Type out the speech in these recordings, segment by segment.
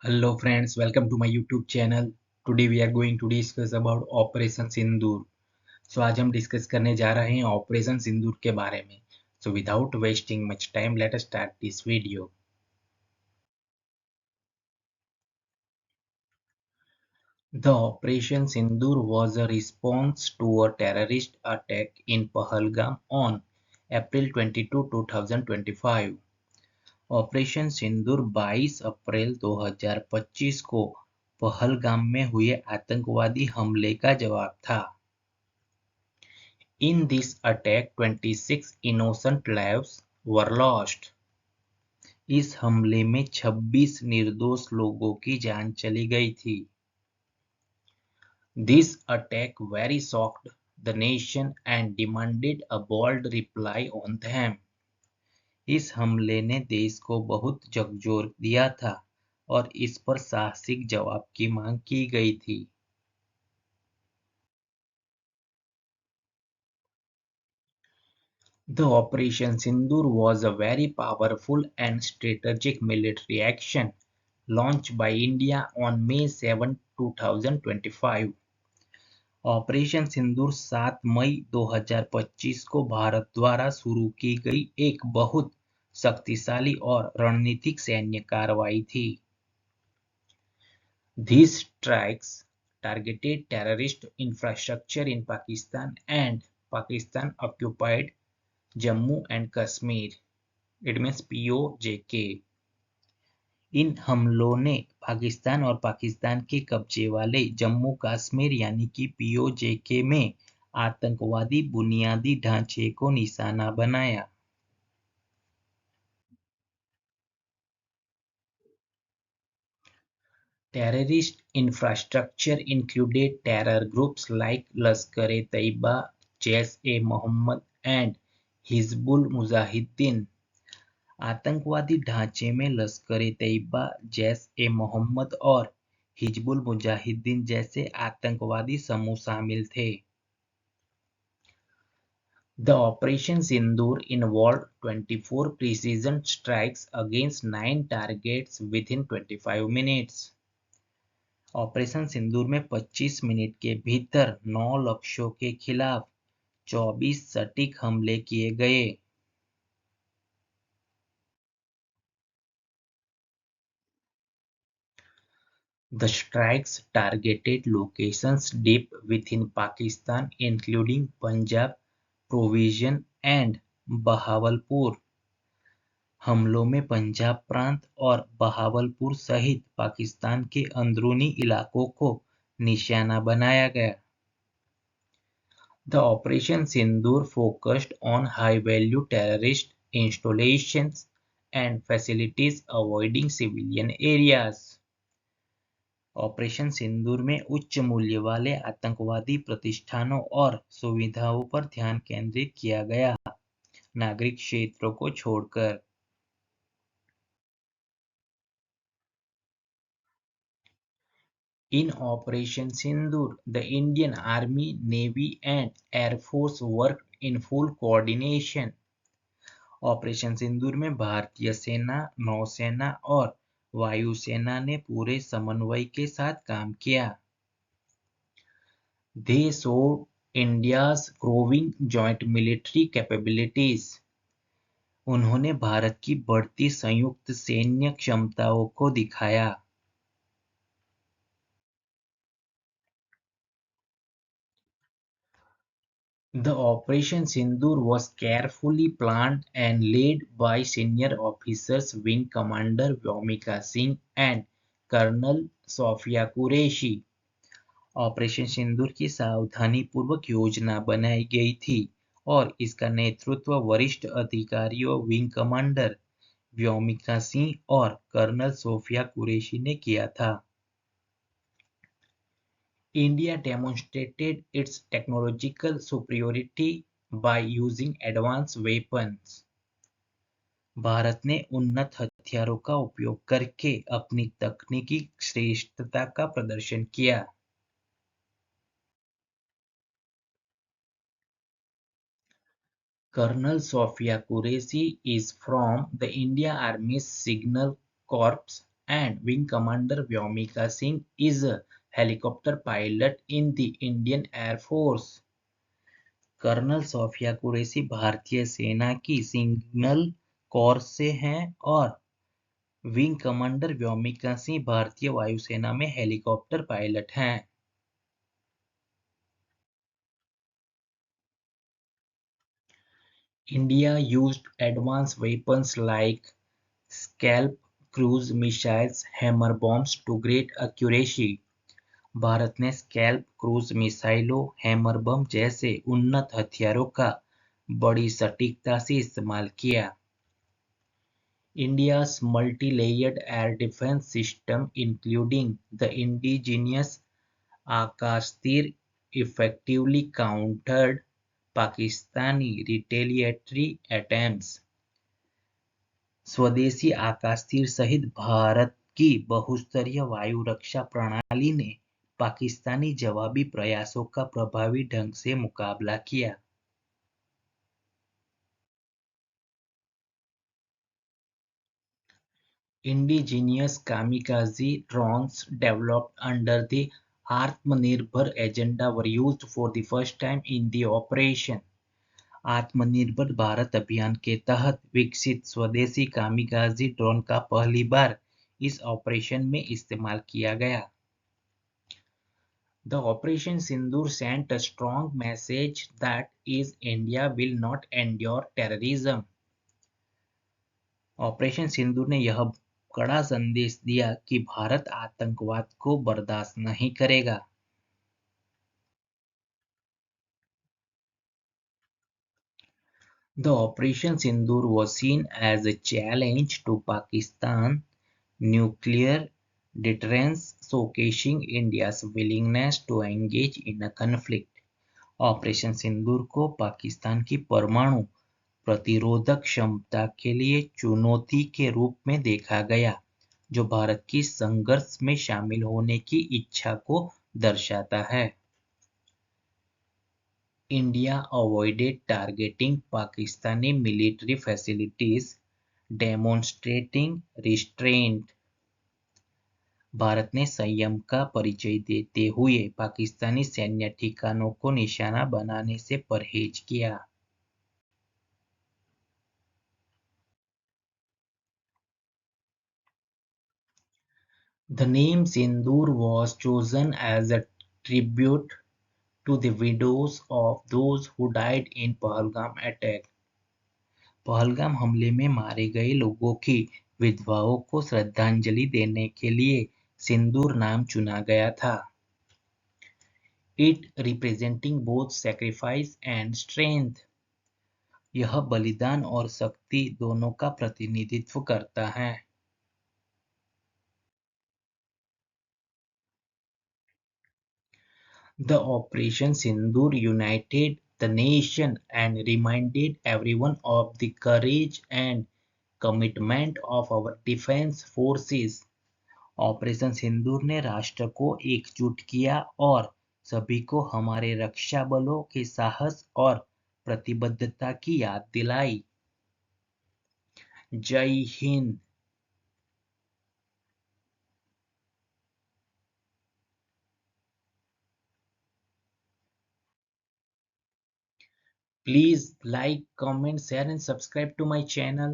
Hello friends, welcome to my YouTube channel. Today we are going to discuss about Operation Sindoor. So आज हम discuss करने जा रहे हैं ऑपरेशन सिंदूर के बारे में. So without wasting much time, let us start this video. The Operation Sindoor was a response to a terrorist attack in Pahalgam on April 22, 2025. Operation सिंदूर 22 अप्रैल 2025 को पहलगाम में हुए आतंकवादी हमले का जवाब था. In this attack, 26 innocent lives were lost. इस हमले में 26 निर्दोष लोगों की जान चली गई थी. This attack very shocked the nation and demanded a bold reply on them. इस हमले ने देश को बहुत झकझोर दिया था और इस पर साहसिक जवाब की मांग की गई थी. The Operation Sindoor was a very powerful and strategic military action launched by India on May 7, 2025. Operation सिंदूर 7 मई 2025 को भारत द्वारा शुरू की गई एक बहुत शक्तिशाली और रणनीतिक सैन्य कार्रवाई थी. These strikes targeted terrorist infrastructure in Pakistan and Pakistan-occupied Jammu and Kashmir. It means POJK. इन हमलों ने पाकिस्तान और पाकिस्तान के कब्जे वाले जम्मू कश्मीर यानी कि POJK में आतंकवादी बुनियादी ढांचे को निशाना बनाया. Terrorist infrastructure included terror groups like Lashkar-e-Taiba, Jaish-e-Mohammed and Hizbul Mujahideen. आतंकवादी ढांचे में लश्कर-ए-तैयबा, जैश-ए-मोहम्मद और हिजबुल मुजाहिदीन जैसे आतंकवादी समूह शामिल थे. The Operation Sindoor involved 24 precision strikes against 9 targets within 25 minutes. Operation Sindoor में 25 मिनट के भीतर 9 लक्ष्यों के खिलाफ 24 सटीक हमले किए गए. The strikes targeted locations deep within Pakistan including Punjab, Provision and Bahawalpur. हमलों में पंजाब प्रांत और बहावलपुर सहित पाकिस्तान के अंदरूनी इलाकों को निशाना बनाया गया. The Operation Sindoor focused on high-value terrorist installations and facilities avoiding civilian areas. Operation Sindoor में उच्च मूल्य वाले आतंकवादी प्रतिष्ठानों और सुविधाओं पर ध्यान केंद्रित किया गया, नागरिक क्षेत्रों को छोड़कर. In Operation Sindoor, the Indian Army, Navy and Air Force worked in full coordination. Operation Sindoor में भारतीय सेना, नौसेना और वायुसेना ने पूरे समन्वय के साथ काम किया. They showed India's growing joint military capabilities. उन्होंने भारत की बढ़ती संयुक्त सैन्य क्षमताओं को दिखाया. The Operation Sindoor was carefully planned and led by senior officers Wing Commander Vyomika Singh and Colonel Sofia Qureshi. Operation Sindoor की सावधानीपूर्वक योजना बनाई गई थी और इसका नेतृत्व वरिष्ठ अधिकारियों विंग कमांडर व्योमिका सिंह और कर्नल सोफिया कुरैशी ने किया था. India demonstrated its technological superiority by using advanced weapons. Bharat ने उन्नत हथियारों का उपयोग करके अपनी तकनीकी श्रेष्ठता का प्रदर्शन किया. Colonel Sofia Qureshi is from the Indian Army's Signal Corps and Wing Commander Vyomika Singh is a helicopter pilot in the Indian Air Force. Colonel Sofiya Qureshi भारतीय सेना की सिग्नल कोर से हैं और विंग कमांडर व्योमिका सिंह भारतीय वायुसेना में हेलीकॉप्टर पायलट हैं। India used advanced weapons like Scalp cruise missiles, hammer bombs to great accuracy. Bharat ने स्कैल्प क्रूज मिसाइलों, हैमर बम जैसे उन्नत हथियारों का बड़ी सटीकता से इस्तेमाल किया। India's multi-layered air defense system, including the indigenous Akash Tir, effectively countered Pakistani retaliatory attempts. स्वदेशी आकाश तीर सहित भारत की बहुस्तरीय वायु रक्षा प्रणाली ने पाकिस्तानी जवाबी प्रयासों का प्रभावी ढंग से मुकाबला किया। Indigenous kamikaze drones developed under the Atmanirbhar agenda were used for the first time in the operation. आत्मनिर्भर भारत अभियान के तहत विकसित स्वदेशी कामिकाज़ी ड्रोन का पहली बार इस ऑपरेशन में इस्तेमाल किया गया। The Operation Sindoor sent a strong message that is India will not endure terrorism. Operation Sindoor ने यह कड़ा संदेश दिया कि भारत आतंकवाद को बर्दाश्त नहीं करेगा। The Operation Sindoor was seen as a challenge to Pakistan nuclear deterrence, showcasing India's willingness to engage in a conflict. Operation Sindoor को पाकिस्तान की परमाणु प्रतिरोधक क्षमता के लिए चुनौती के रूप में देखा गया, जो भारत की संघर्ष में शामिल होने की इच्छा को दर्शाता है। India avoided targeting Pakistani military facilities, demonstrating restraint. Bharat ने संयम का परिचय देते हुए पाकिस्तानी सैन्य ठिकानों को निशाना बनाने से परहेज किया। The name Sindoor was chosen as a tribute to the widows of those who died in Pahalgam attack. Pahalgam हमले में मारे गए लोगों की विधवाओं को श्रद्धांजलि देने के लिए सिंदूर नाम चुना गया था। It representing both sacrifice and strength. यह बलिदान और शक्ति दोनों का प्रतिनिधित्व करता है। The Operation Sindoor united the nation and reminded everyone of the courage and commitment of our defense forces. Operation Sindoor ने राष्ट्र को एकजुट किया और सभी को हमारे रक्षा बलों के साहस और प्रतिबद्धता की याद दिलाई। जय Hind. Please like, comment, share and subscribe to my channel.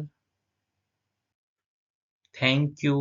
Thank you.